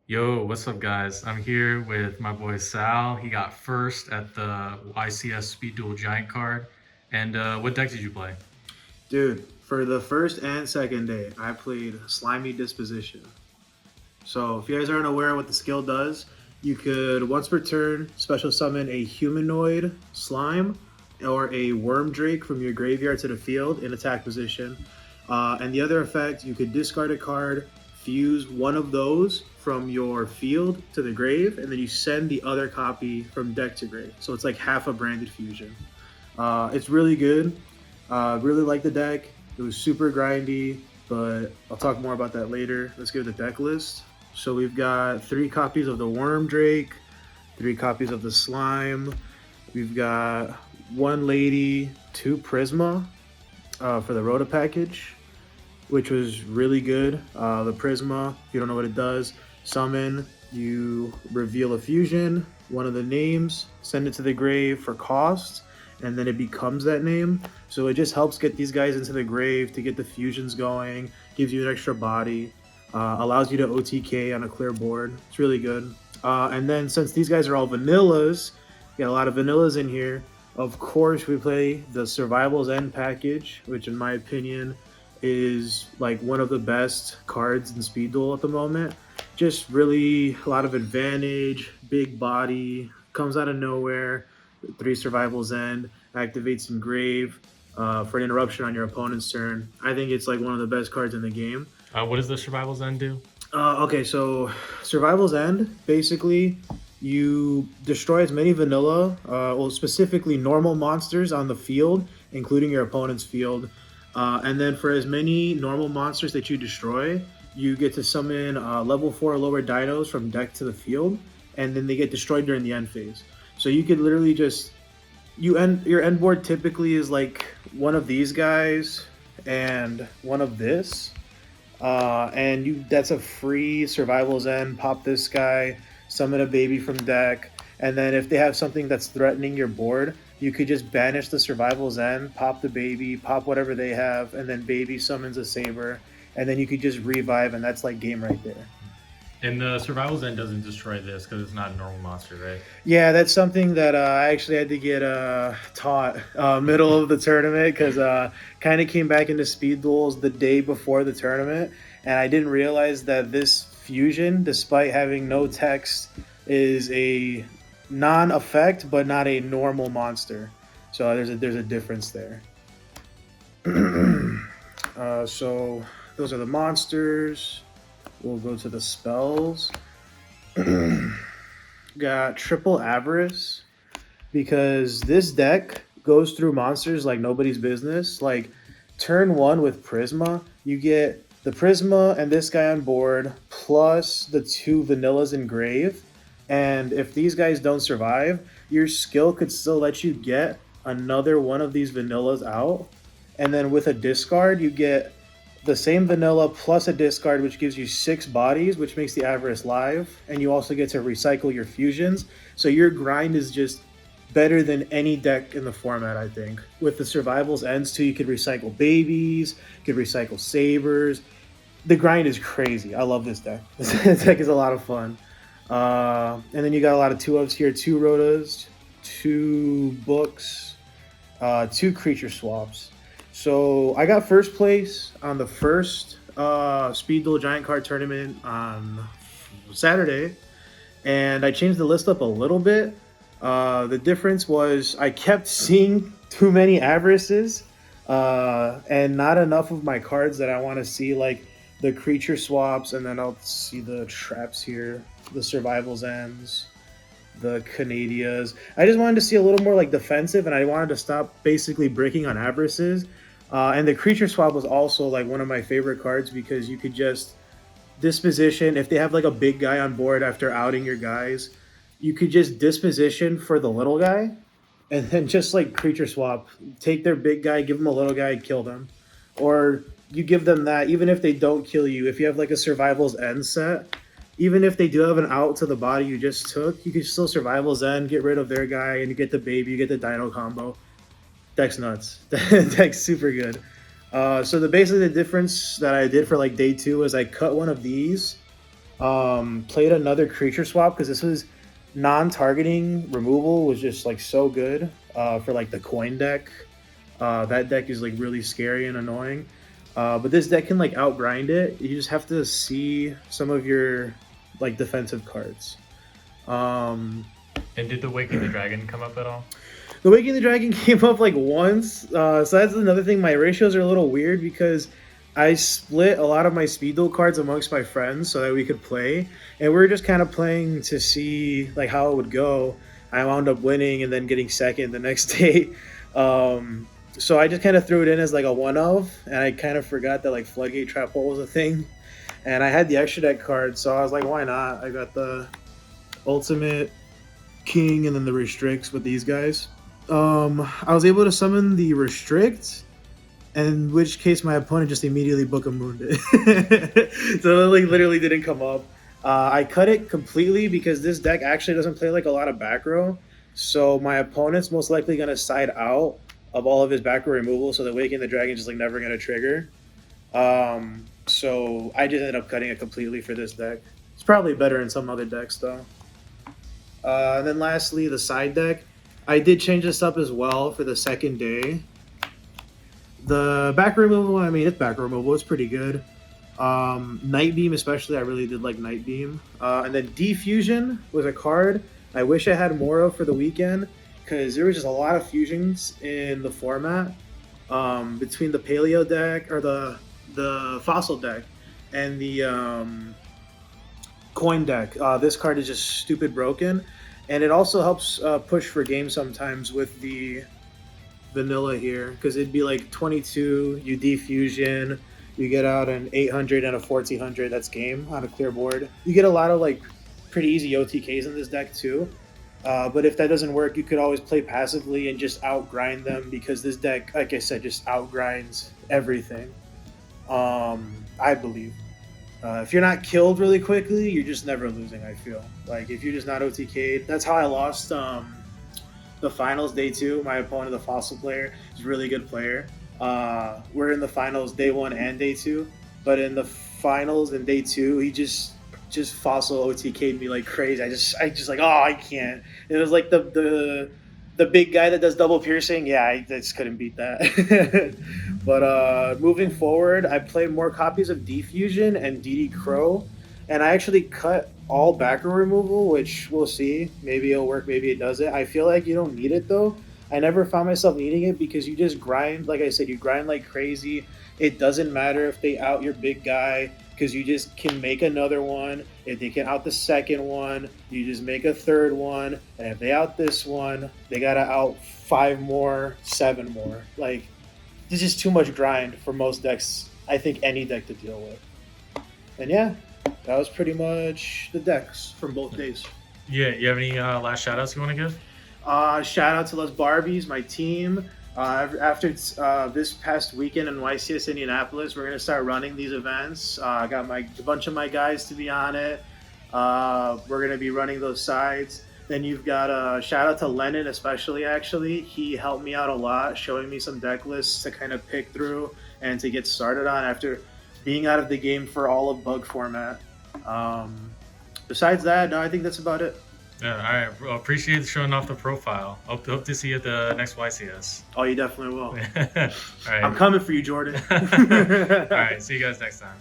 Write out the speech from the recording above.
Yo, what's up, guys? I'm here with my boy Sal. He got first at the YCS Speed Duel Giant card. And what deck did you play? Dude, for the first and second day, I played Slimy Disposition. So, if you guys aren't aware of what the skill does, you could once per turn special summon a humanoid slime or a worm drake from your graveyard to the field in attack position. And the other effect, you could discard a card, fuse one of those from your field to the grave, and then you send the other copy from deck to grave. So it's like half a branded fusion. It's really good. Really like the deck. It was super grindy, but I'll talk more about that later. Let's go to the deck list. So we've got 3 copies of the Worm Drake, 3 copies of the Slime. We've got 1 Lady, 2 Prisma for the Rota package, which was really good. The Prisma, if you don't know what it does, summon, you reveal a fusion, one of the names, send it to the grave for cost, and then it becomes that name. So it just helps get these guys into the grave to get the fusions going, gives you an extra body, allows you to OTK on a clear board. It's really good. And then since these guys are all vanillas, we got a lot of vanillas in here. Of course, we play the Survival's End package, which in my opinion is like one of the best cards in Speed Duel at the moment. Just really a lot of advantage, big body, comes out of nowhere. 3 Survival's End, activates Engrave for an interruption on your opponent's turn. I think it's like one of the best cards in the game. What does the Survival's End do? Okay, so Survival's End, basically, you destroy as many vanilla, well, specifically normal monsters on the field, including your opponent's field. And then for as many normal monsters that you destroy, you get to summon level 4 or lower dinos from deck to the field, and then they get destroyed during the end phase. So you could literally just your end board typically is like one of these guys and one of this, and you that's a free Survival's End. Pop this guy, summon a baby from deck, and then if they have something that's threatening your board, you could just banish the Survival's End, pop the baby, pop whatever they have, and then baby summons a saber, and then you could just revive, and that's like game right there. And the Survival's End doesn't destroy this because it's not a normal monster, right? Yeah, that's something that I actually had to get taught middle of the tournament because kind of came back into speed duels the day before the tournament, and I didn't realize that this fusion, despite having no text, is a non-effect but not a normal monster. So there's a difference there. So those are the monsters. We'll go to the spells. Got triple avarice because this deck goes through monsters like nobody's business. Like turn one with Prisma, you get the Prisma and this guy on board plus the 2 vanillas in grave. And if these guys don't survive, your skill could still let you get another one of these vanillas out. And then with a discard, you get the same vanilla plus a discard, which gives you 6 bodies, which makes the Avarice live, and you also get to recycle your fusions. So your grind is just better than any deck in the format, I think. With the Survival's Ends too, you could recycle babies, you could recycle sabers. The grind is crazy. I love this deck. This deck is a lot of fun. And then you got a lot of 2-ofs here, 2 rotas, 2 books, 2 creature swaps. So I got first place on the first Speed Duel Giant Card Tournament on Saturday, and I changed the list up a little bit. The difference was I kept seeing too many avarices and not enough of my cards that I want to see, like the creature swaps, and then I'll see the traps here, the Survival's Ends, the Canadias. I just wanted to see a little more like defensive, and I wanted to stop basically breaking on avarices. And the creature swap was also like one of my favorite cards because you could just disposition if they have like a big guy on board after outing your guys. You could just disposition for the little guy, and then just like creature swap, take their big guy, give them a little guy, kill them, or you give them that even if they don't kill you. If you have like a Survival's End set, even if they do have an out to the body you just took, you can still Survival's End, get rid of their guy, and you get the baby, you get the Dino combo. Deck's nuts. Deck's super good. So basically the difference that I did for like day two is I cut one of these Played another creature swap because this was non-targeting removal was just like so good for like the coin deck. That deck is like really scary and annoying. But this deck can like outgrind it. You just have to see some of your like defensive cards. Um, And did the Waking the Dragon come up at all? the Waking the Dragon came up like once. So that's another thing. My ratios are a little weird because I split a lot of my speed duel cards amongst my friends so that we could play, and we were just kind of playing to see like how it would go. I wound up winning and then getting second the next day. So I just kind of threw it in as like a one of, and I kind of forgot that like Floodgate Trap Hole was a thing, and I had the extra deck card, so I was like, why not? I got the Ultimate King and then the Restricts with these guys. I was able to summon the Restrict, in which case my opponent just immediately Book of Mooned it. So it like literally didn't come up. I cut it completely because this deck actually doesn't play like a lot of back row. So my opponent's most likely going to side out of all of his back row removal, so that Waking the Dragon just like never going to trigger. So I just ended up cutting it completely for this deck. It's probably better in some other decks though. And then lastly, the side deck. I did change this up as well for the second day. The back removal, I mean, it's back removal. It's pretty good. Night Beam, especially, I really did like Night Beam. And then Defusion was a card I wish I had more of for the weekend because there was just a lot of fusions in the format between the Paleo deck or the Fossil deck and the Coin deck. This card is just stupid broken, and it also helps push for games sometimes with the vanilla here because it'd be like 22, you defusion, you get out an 800 and a 1400, that's game on a clear board. You get a lot of like pretty easy OTKs in this deck too, but if that doesn't work, you could always play passively and just outgrind them because this deck, like I said, just outgrinds everything. I believe if you're not killed really quickly, you're just never losing. I feel like if you're just not OTK'd, that's how I lost the finals day 2. My opponent, the Fossil player, is a really good player. We're in the finals day 1 and day 2, but in the finals in day 2, he just Fossil OTK'd me like crazy. I just like, oh, I can't. It was like the big guy that does double piercing. Yeah, I just couldn't beat that. But moving forward, I played more copies of Defusion and DD Crow, and I actually cut all back row removal, which we'll see. Maybe it'll work, maybe it doesn't. I feel like you don't need it though. I never found myself needing it because you just grind, like I said, you grind like crazy. It doesn't matter if they out your big guy because you just can make another one. If they can out the second one, you just make a third one. And if they out this one, they got to out 5 more, 7 more. Like, it's just too much grind for most decks, I think any deck to deal with. And yeah, that was pretty much the decks from both days. Yeah, you have any last shout outs you want to give? Shout out to Les Barbies, my team. After this past weekend in YCS Indianapolis, we're going to start running these events. I got a bunch of my guys to be on it. We're going to be running those sides. Then you've got a shout out to Lennon, especially actually. He helped me out a lot, showing me some deck lists to kind of pick through and to get started on after being out of the game for all of bug format. Besides that, no, I think that's about it. Yeah, all right. Well, appreciate showing off the profile. Hope to see you at the next YCS. Oh, you definitely will. All right. I'm coming for you, Jordan. All right. See you guys next time.